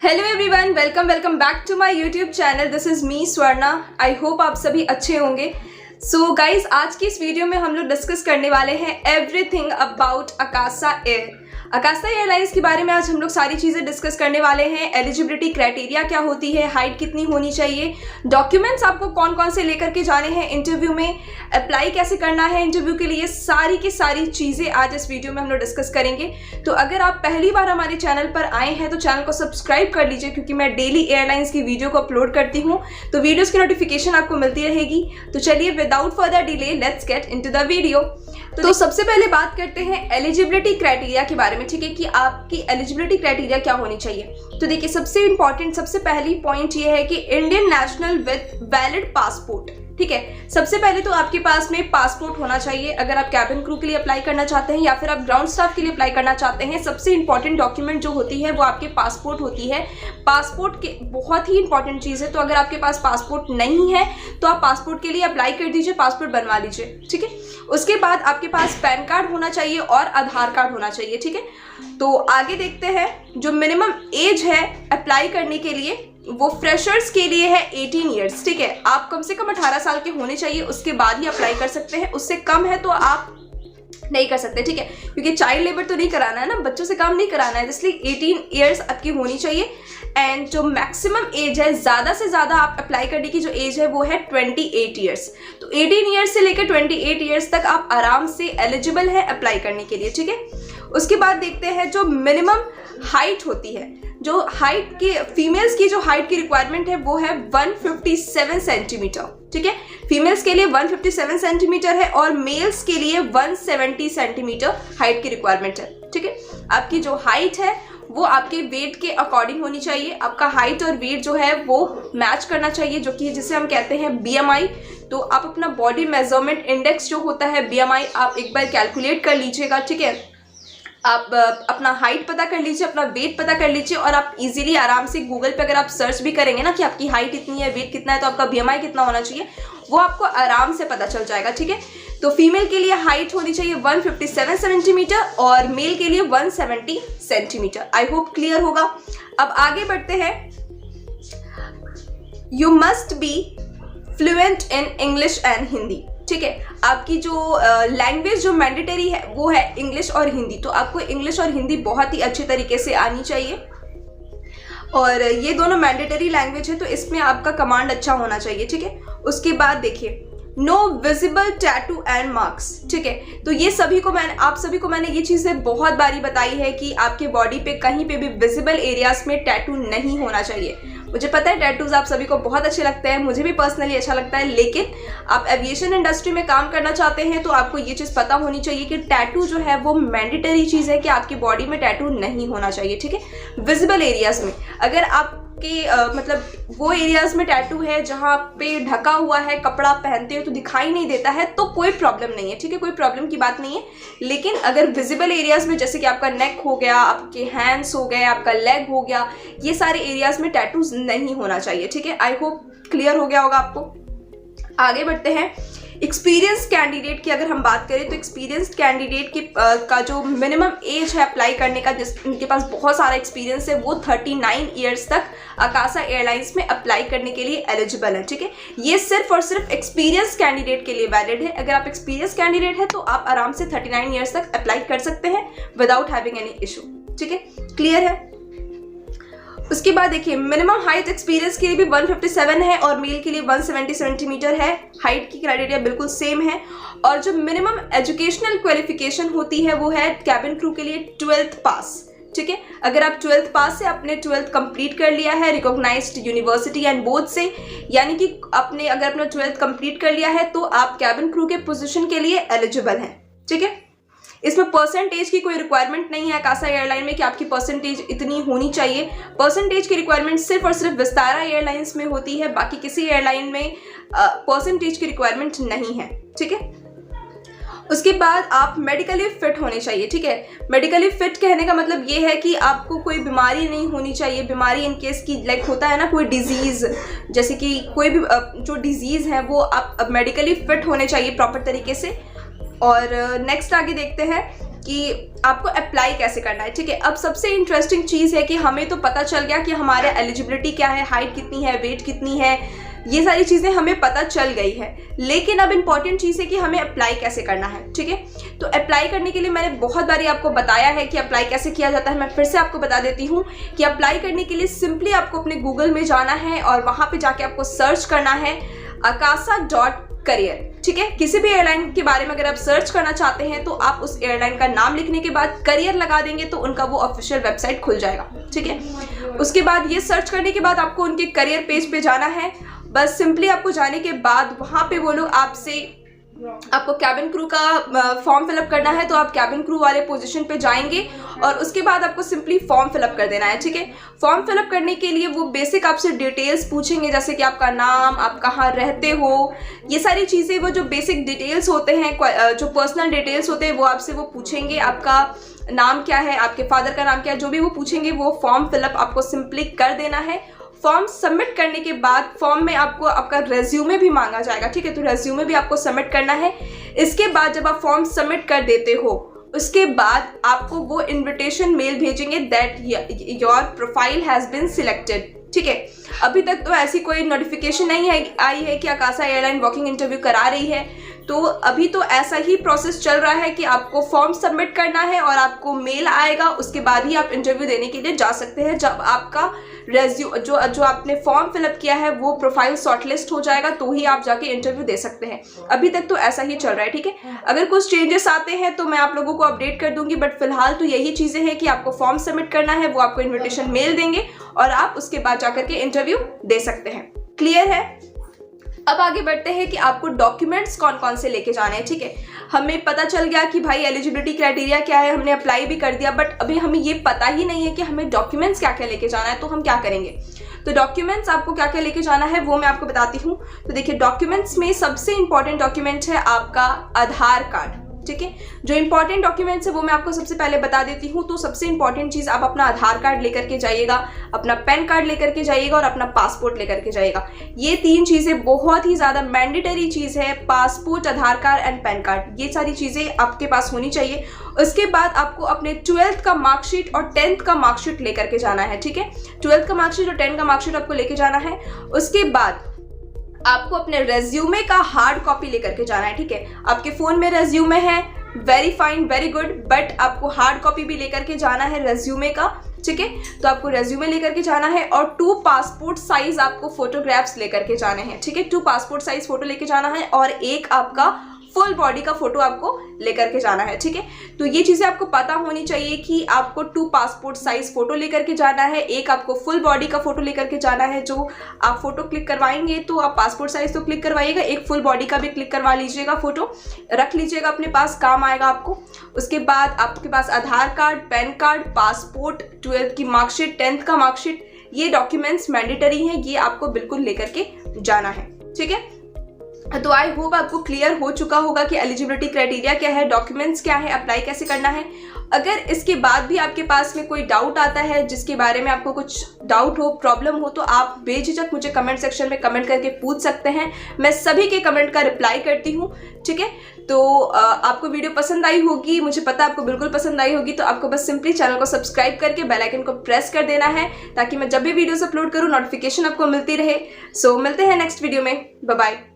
Hello everyone, welcome back to my YouTube channel. This is me Swarna. I hope आप सभी अच्छे होंगे। So guys, आज की इस वीडियो में हम लोग डिस्कस करने वाले हैं everything about Akasa air. Akasa airlines के बारे में आज हम लोग सारी चीज़ें डिस्कस करने वाले हैं। एलिजिबिलिटी क्राइटेरिया क्या होती है, हाइट कितनी होनी चाहिए, डॉक्यूमेंट्स आपको कौन कौन से लेकर के जाने हैं इंटरव्यू में, अप्लाई कैसे करना है इंटरव्यू के लिए, सारी की सारी चीज़ें आज इस वीडियो में हम लोग डिस्कस करेंगे। तो अगर आप पहली बार हमारे चैनल पर आए हैं तो चैनल को सब्सक्राइब कर लीजिए, क्योंकि मैं डेली एयरलाइंस की वीडियो को अपलोड करती हूँ, तो वीडियोज़ की नोटिफिकेशन आपको मिलती रहेगी। तो चलिए without further delay let's get into the video. तो सबसे पहले बात करते हैं एलिजिबिलिटी क्राइटेरिया के बारे में, ठीक है, कि आपकी एलिजिबिलिटी क्राइटेरिया क्या होनी चाहिए। तो देखिए, सबसे इंपॉर्टेंट सबसे पहली पॉइंट ये है कि Indian national with valid passport. ठीक है, सबसे पहले तो आपके पास में पासपोर्ट होना चाहिए अगर आप कैबिन क्रू के लिए अप्लाई करना चाहते हैं या फिर आप ग्राउंड स्टाफ के लिए अप्लाई करना चाहते हैं। सबसे इंपॉर्टेंट डॉक्यूमेंट जो होती है वो आपके पासपोर्ट होती है। पासपोर्ट के बहुत ही इंपॉर्टेंट चीज़ है, तो अगर आपके पास पासपोर्ट नहीं है तो आप पासपोर्ट के लिए अप्लाई कर दीजिए, पासपोर्ट बनवा लीजिए। ठीक है, उसके बाद आपके पास पैन कार्ड होना चाहिए और आधार कार्ड होना चाहिए। ठीक है, तो आगे देखते हैं। जो मिनिमम एज है अप्लाई करने के लिए वो फ्रेशर्स के लिए है 18 ईयर्स। ठीक है, आप कम से कम 18 साल के होने चाहिए, उसके बाद ही अप्लाई कर सकते हैं। उससे कम है तो आप नहीं कर सकते। ठीक है, क्योंकि चाइल्ड लेबर तो नहीं कराना है ना, बच्चों से काम नहीं कराना है, इसलिए 18 ईयर्स आपकी होनी चाहिए। एंड जो मैक्सिमम एज है, ज़्यादा से ज़्यादा आप अप्लाई करने की जो एज है वो है 28 ईयर्स। तो 18 ईयर्स से लेकर 28 ईयर्स तक आप आराम से एलिजिबल है अप्लाई करने के लिए। ठीक है, उसके बाद देखते हैं जो मिनिमम हाइट होती है। जो हाइट की फीमेल्स की जो हाइट की रिक्वायरमेंट है वो है 157 सेंटीमीटर। ठीक है, फीमेल्स के लिए 157 सेंटीमीटर है और मेल्स के लिए 170 सेंटीमीटर हाइट की रिक्वायरमेंट है। ठीक है, आपकी जो हाइट है वो आपके वेट के अकॉर्डिंग होनी चाहिए। आपका हाइट और वेट जो है वो मैच करना चाहिए, जो कि जिसे हम कहते हैं BMI। तो आप अपना बॉडी मेजरमेंट इंडेक्स जो होता है BMI, आप एक बार कैलकुलेट कर लीजिएगा। ठीक है, आप अपना हाइट पता कर लीजिए, अपना वेट पता कर लीजिए, और आप इजीली आराम से गूगल पे अगर आप सर्च भी करेंगे ना कि आपकी हाइट इतनी है, वेट कितना है, तो आपका BMI कितना होना चाहिए वो आपको आराम से पता चल जाएगा। ठीक है, तो फीमेल के लिए हाइट होनी चाहिए 157 सेंटीमीटर और मेल के लिए 170 सेंटीमीटर। आई होप क्लियर होगा। अब आगे बढ़ते हैं। You must be fluent in English and Hindi. ठीक है, आपकी जो लैंग्वेज जो मैंडेटरी है वो है इंग्लिश और हिंदी। तो आपको इंग्लिश और हिंदी बहुत ही अच्छे तरीके से आनी चाहिए, और ये दोनों मैंडेटरी लैंग्वेज है, तो इसमें आपका कमांड अच्छा होना चाहिए। ठीक है, उसके बाद देखिए, no visible tattoo and marks. ठीक है, तो ये आप सभी को मैंने ये चीज़ें बहुत बारी बताई है कि आपके बॉडी पे कहीं पे भी विजिबल एरियाज में टैटू नहीं होना चाहिए। मुझे पता है टैटूज आप सभी को बहुत अच्छे लगते हैं, मुझे भी पर्सनली अच्छा लगता है, लेकिन आप एविएशन इंडस्ट्री में काम करना चाहते हैं तो आपको ये चीज़ पता होनी चाहिए कि टैटू जो है वो मैंडेटरी चीज़ है कि आपकी बॉडी में टैटू नहीं होना चाहिए। ठीक है, विजिबल एरियाज में अगर आपके मतलब वो एरियाज में टैटू है जहाँ पे ढका हुआ है, कपड़ा पहनते हो तो दिखाई नहीं देता है, तो कोई प्रॉब्लम नहीं है। ठीक है, कोई प्रॉब्लम की बात नहीं है। लेकिन अगर विजिबल एरियाज में, जैसे कि आपका नेक हो गया, आपके हैंड्स हो गए, आपका लेग हो गया, ये सारे एरियाज में टैटूज नहीं होना चाहिए। ठीक है, आई होप क्लियर हो गया होगा आपको। आगे बढ़ते हैं। एक्सपीरियंस कैंडिडेट की अगर हम बात करें तो एक्सपीरियंस्ड कैंडिडेट की का जो मिनिमम एज है अप्लाई करने का, जिनके पास बहुत सारा एक्सपीरियंस है, वो 39 ईयर्स तक अकासा एयरलाइंस में अप्लाई करने के लिए एलिजिबल है। ठीक है, ये सिर्फ और सिर्फ एक्सपीरियंस कैंडिडेट के लिए वैलिड है। अगर आप एक्सपीरियंस कैंडिडेट है तो आप आराम से 39 ईयर्स तक अप्लाई कर सकते हैं विदाउट हैविंग एनी इशू। ठीक है, क्लियर है। उसके बाद देखिए, मिनिमम हाइट एक्सपीरियंस के लिए भी 157 है और मेल के लिए 170 सेंटीमीटर है। हाइट की क्राइटेरिया बिल्कुल सेम है। और जो मिनिमम एजुकेशनल क्वालिफिकेशन होती है वो है कैबिन क्रू के लिए 12th पास। ठीक है, अगर आप 12th पास से अपने 12th कंप्लीट कर लिया है रिकॉग्नाइज्ड यूनिवर्सिटी एंड बोर्ड से, यानी कि अगर अपना 12th कंप्लीट कर लिया है तो आप कैबिन क्रू के पोजीशन के लिए एलिजिबल हैं। ठीक है, इसमें परसेंटेज की कोई रिक्वायरमेंट नहीं है अकासा एयरलाइन में कि आपकी परसेंटेज इतनी होनी चाहिए। परसेंटेज की रिक्वायरमेंट सिर्फ और सिर्फ विस्तारा एयरलाइंस में होती है, बाकी किसी एयरलाइन में परसेंटेज की रिक्वायरमेंट नहीं है। ठीक है, उसके बाद आप मेडिकली फिट होने चाहिए। ठीक है, मेडिकली फिट कहने का मतलब ये है कि आपको कोई बीमारी नहीं होनी चाहिए। बीमारी इन केस की लाइक होता है ना कोई डिजीज़, जैसे कि कोई भी जो डिजीज़ है वो आप मेडिकली फिट होने चाहिए प्रॉपर तरीके से। और नेक्स्ट आगे देखते हैं। कि आपको अप्लाई कैसे करना है, ठीक है। अब सबसे इंटरेस्टिंग चीज़ है कि हमें तो पता चल गया कि हमारा एलिजिबिलिटी क्या है, हाइट कितनी है, वेट कितनी है, ये सारी चीज़ें हमें पता चल गई है। लेकिन अब इम्पॉर्टेंट चीज़ है कि हमें अप्लाई कैसे करना है, ठीक है। तो अप्लाई करने के लिए मैंने बहुत बारी आपको बताया है कि अप्लाई कैसे किया जाता है। मैं फिर से आपको बता देती हूँ कि अप्लाई करने के लिए सिंपली आपको अपने गूगल में जाना है और वहाँ पे जाके आपको सर्च करना है akasa.career, ठीक है। किसी भी एयरलाइन के बारे में अगर आप सर्च करना चाहते हैं तो आप उस एयरलाइन का नाम लिखने के बाद करियर लगा देंगे तो उनका वो ऑफिशियल वेबसाइट खुल जाएगा, ठीक है। उसके बाद ये सर्च करने के बाद आपको उनके करियर पेज पे जाना है। बस सिंपली आपको जाने के बाद वहाँ पे वो लोग आपको कैबिन क्रू का फॉर्म फिलअप करना है, तो आप कैबिन क्रू वाले पोजीशन पे जाएंगे और उसके बाद आपको सिंपली फॉर्म फिलअप कर देना है, ठीक है। फॉर्म फिलअप करने के लिए वो बेसिक आपसे डिटेल्स पूछेंगे, जैसे कि आपका नाम, आप कहाँ रहते हो, ये सारी चीज़ें, वो जो बेसिक डिटेल्स होते हैं, जो पर्सनल डिटेल्स होते हैं वो आपसे वो पूछेंगे। आपका नाम क्या है, आपके फादर का नाम क्या है, जो भी वो पूछेंगे वो फॉर्म फिलअप आपको सिंपली कर देना है। फॉर्म सबमिट करने के बाद फॉर्म में आपको आपका रेज्यूमे भी मांगा जाएगा, ठीक है। तो रेज्यूमे भी आपको सबमिट करना है। इसके बाद जब आप फॉर्म सबमिट कर देते हो उसके बाद आपको वो इनविटेशन मेल भेजेंगे that your profile has been selected, ठीक है। अभी तक तो ऐसी कोई नोटिफिकेशन नहीं आई है कि आकाशा एयरलाइन वॉकिंग इंटरव्यू करा रही है। तो अभी तो ऐसा ही प्रोसेस चल रहा है कि आपको फॉर्म सबमिट करना है और आपको मेल आएगा, उसके बाद ही आप इंटरव्यू देने के लिए जा सकते हैं। जब आपका जो आपने फॉर्म फिलअप किया है वो प्रोफाइल शॉर्टलिस्ट हो जाएगा तो ही आप जाके इंटरव्यू दे सकते हैं। अभी तक तो ऐसा ही चल रहा है, ठीक है। अगर कुछ चेंजेस आते हैं तो मैं आप लोगों को अपडेट कर दूंगी, बट फिलहाल तो यही चीज़ें हैं कि आपको फॉर्म सबमिट करना है, वो आपको इन्विटेशन मेल देंगे और आप उसके बाद जाकर के इंटरव्यू दे सकते हैं। क्लियर है? अब आगे बढ़ते हैं कि आपको डॉक्यूमेंट्स कौन कौन से लेके जाने हैं, ठीक है। हमें पता चल गया कि भाई एलिजिबिलिटी क्राइटेरिया क्या है, हमने अप्लाई भी कर दिया, बट अभी हमें ये पता ही नहीं है कि हमें डॉक्यूमेंट्स क्या क्या लेके जाना है। तो हम क्या करेंगे, तो डॉक्यूमेंट्स आपको क्या क्या लेके जाना है वो मैं आपको बताती हूँ। तो देखिए, डॉक्यूमेंट्स में सबसे इंपॉर्टेंट डॉक्यूमेंट है आपका आधार कार्ड, ठीक है। जो इंपॉर्टेंट डॉक्यूमेंट्स है वो मैं आपको सबसे पहले बता देती हूँ। तो सबसे इंपॉर्टेंट चीज़, आप अपना आधार कार्ड लेकर के जाइएगा, अपना पैन कार्ड लेकर के जाइएगा और अपना पासपोर्ट लेकर के जाइएगा। ये तीन चीज़ें बहुत ही ज़्यादा मैंडेटरी चीज़ है, passport, Aadhaar card and pan card, ये सारी चीज़ें आपके पास होनी चाहिए। उसके बाद आपको अपने 12th का मार्कशीट और 10th का मार्कशीट लेकर के जाना है, ठीक है। 12th का मार्कशीट और 10th का मार्कशीट आपको लेके जाना है। उसके बाद आपको अपने रेज्यूमे का हार्ड कॉपी लेकर के जाना है, ठीक है। आपके फ़ोन में रेज्यूमे है, very fine, very good, but आपको हार्ड कॉपी भी लेकर के जाना है रेज्यूमे का, ठीक है। तो आपको रेज्यूमे लेकर के जाना है और 2 पासपोर्ट साइज आपको फोटोग्राफ्स लेकर के जाने हैं, ठीक है। 2 पासपोर्ट साइज फोटो लेके जाना है और एक आपका फुल बॉडी का फोटो आपको लेकर के जाना है, ठीक है। तो ये चीज़ें आपको पता होनी चाहिए कि आपको 2 पासपोर्ट साइज फोटो लेकर के जाना है, एक आपको फुल बॉडी का फोटो लेकर के जाना है। जो आप फोटो क्लिक करवाएंगे तो आप पासपोर्ट साइज तो क्लिक करवाइएगा, एक फुल बॉडी का भी क्लिक करवा लीजिएगा, फोटो रख लीजिएगा अपने पास, काम आएगा आपको। उसके बाद आपके पास Aadhaar card, PAN card, passport, 12th की मार्कशीट, 10th का मार्कशीट, ये डॉक्यूमेंट्स मैंडेटरी हैं, ये आपको बिल्कुल लेकर के जाना है, ठीक है। तो आई होप आपको क्लियर हो चुका होगा कि एलिजिबिलिटी क्राइटेरिया क्या है, डॉक्यूमेंट्स क्या है, अप्लाई कैसे करना है। अगर इसके बाद भी आपके पास में कोई डाउट आता है, जिसके बारे में आपको कुछ डाउट हो, प्रॉब्लम हो, तो आप बेझिझक मुझे कमेंट सेक्शन में कमेंट करके पूछ सकते हैं। मैं सभी के कमेंट का रिप्लाई करती हूँ, ठीक है। तो आपको वीडियो पसंद आई होगी, मुझे पता है आपको बिल्कुल पसंद आई होगी। तो आपको बस सिंपली चैनल को सब्सक्राइब करके बेल आइकन को प्रेस कर देना है ताकि मैं जब भी वीडियोस अपलोड करूँ नोटिफिकेशन आपको मिलती रहे। सो मिलते हैं नेक्स्ट वीडियो में, बाय बाय।